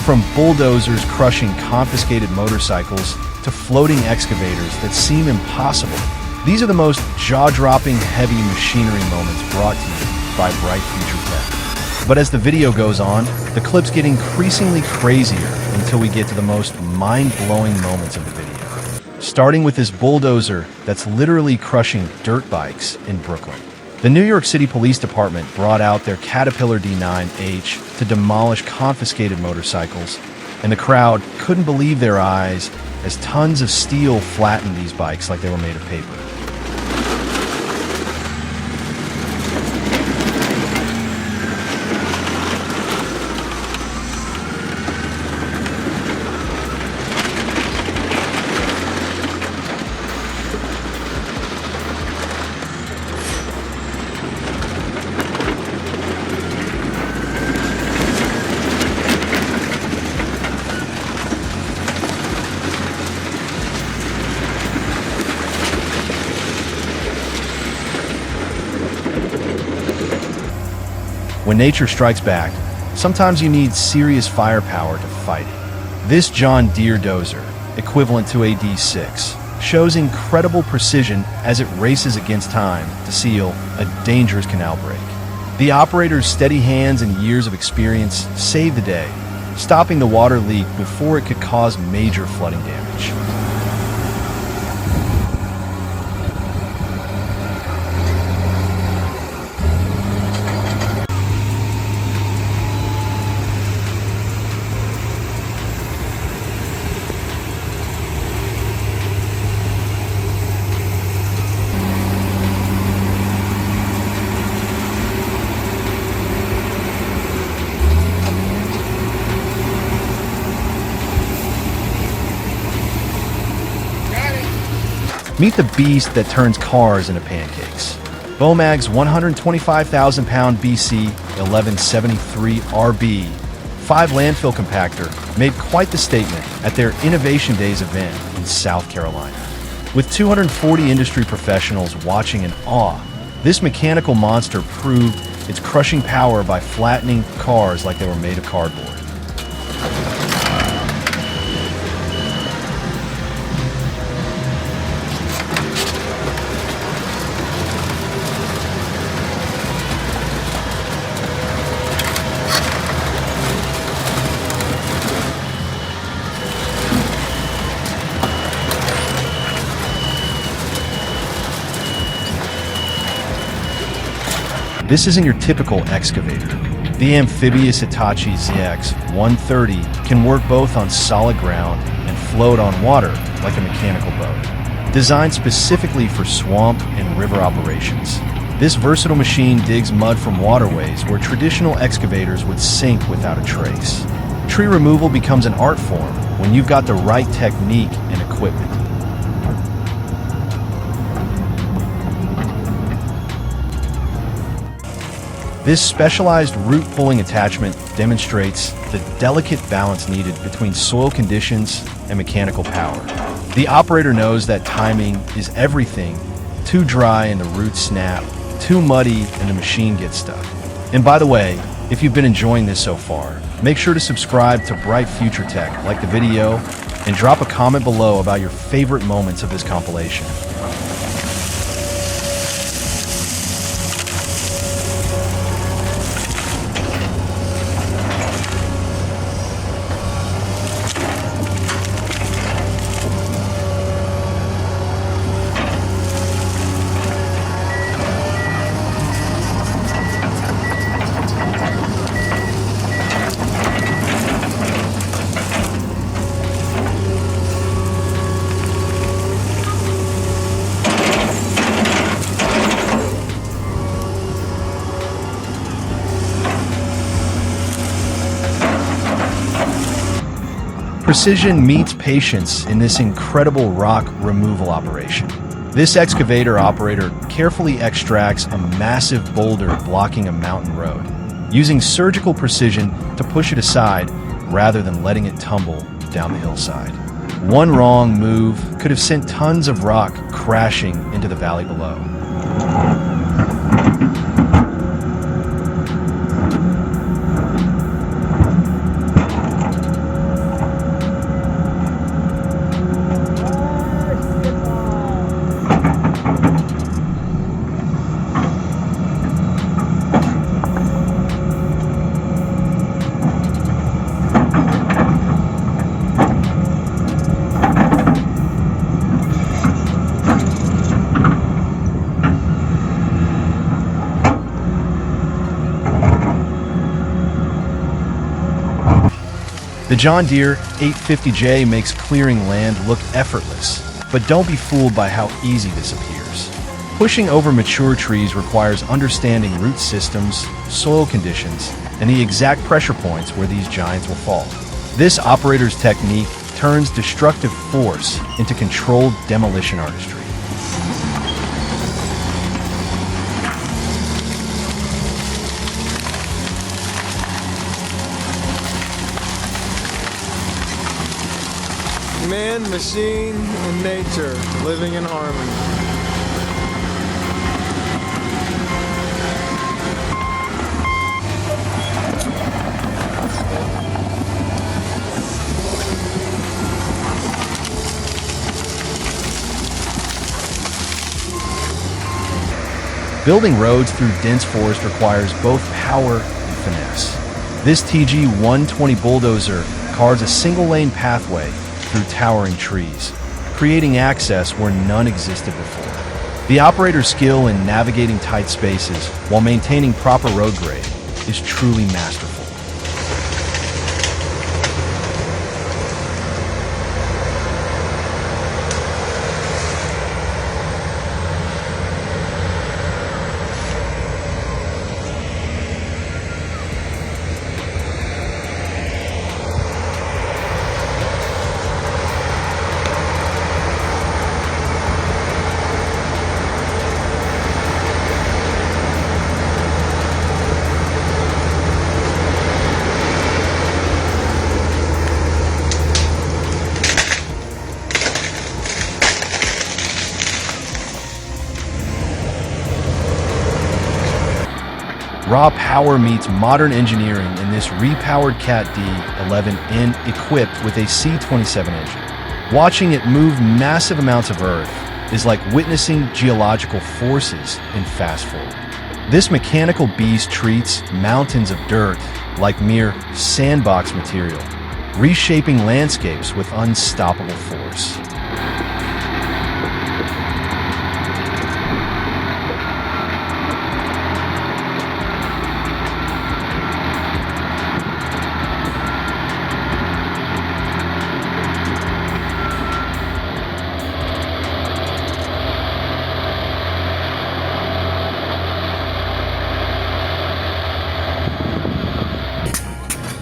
From bulldozers crushing confiscated motorcycles to floating excavators that seem impossible, these are the most jaw-dropping heavy machinery moments brought to you by Bright Future Tech. But as the video goes on, the clips get increasingly crazier until we get to the most mind-blowing moments of the video. Starting with this bulldozer that's literally crushing dirt bikes in Brooklyn. The New York City Police Department brought out their Caterpillar D9H to demolish confiscated motorcycles, and the crowd couldn't believe their eyes as tons of steel flattened these bikes like they were made of paper. When nature strikes back, sometimes you need serious firepower to fight it. This John Deere dozer, equivalent to a D6, shows incredible precision as it races against time to seal a dangerous canal break. The operator's steady hands and years of experience saved the day, stopping the water leak before it could cause major flooding damage. Meet the beast that turns cars into pancakes. Bomag's 125,000-pound BC 1173 RB 5 landfill compactor made quite the statement at their Innovation Days event in South Carolina. With 240 industry professionals watching in awe, this mechanical monster proved its crushing power by flattening cars like they were made of cardboard. This isn't your typical excavator. The amphibious Hitachi ZX 130 can work both on solid ground and float on water like a mechanical boat. Designed specifically for swamp and river operations, this versatile machine digs mud from waterways where traditional excavators would sink without a trace. Tree removal becomes an art form when you've got the right technique and equipment. This specialized root-pulling attachment demonstrates the delicate balance needed between soil conditions and mechanical power. The operator knows that timing is everything. Too dry and the roots snap, too muddy and the machine gets stuck. And by the way, if you've been enjoying this so far, make sure to subscribe to Bright Future Tech, like the video, and drop a comment below about your favorite moments of this compilation. Precision meets patience in this incredible rock removal operation. This excavator operator carefully extracts a massive boulder blocking a mountain road, using surgical precision to push it aside rather than letting it tumble down the hillside. One wrong move could have sent tons of rock crashing into the valley below. The John Deere 850J makes clearing land look effortless, but don't be fooled by how easy this appears. Pushing over mature trees requires understanding root systems, soil conditions, and the exact pressure points where these giants will fall. This operator's technique turns destructive force into controlled demolition artistry. Man, machine, and nature living in harmony. Building roads through dense forest requires both power and finesse. This TG-120 bulldozer carves a single-lane pathway through towering trees, creating access where none existed before. The operator's skill in navigating tight spaces while maintaining proper road grade is truly masterful. Raw power meets modern engineering in this repowered Cat D11N equipped with a C27 engine. Watching it move massive amounts of earth is like witnessing geological forces in fast forward. This mechanical beast treats mountains of dirt like mere sandbox material, reshaping landscapes with unstoppable force.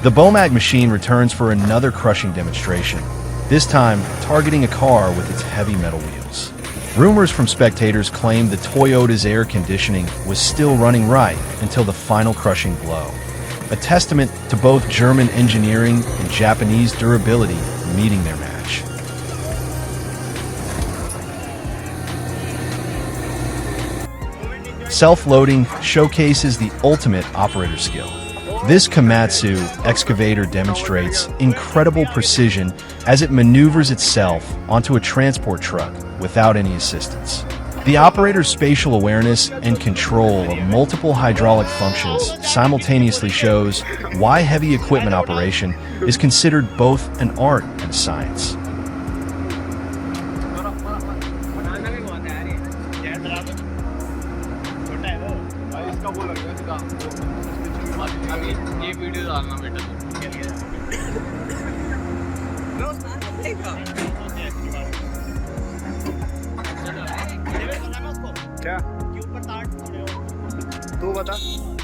The Bomag machine returns for another crushing demonstration, this time targeting a car with its heavy metal wheels. Rumors from spectators claimed the Toyota's air conditioning was still running right until the final crushing blow, a testament to both German engineering and Japanese durability meeting their match. Self-loading showcases the ultimate operator skill. This Komatsu excavator demonstrates incredible precision as it maneuvers itself onto a transport truck without any assistance. The operator's spatial awareness and control of multiple hydraulic functions simultaneously shows why heavy equipment operation is considered both an art and a science. क्या तू बता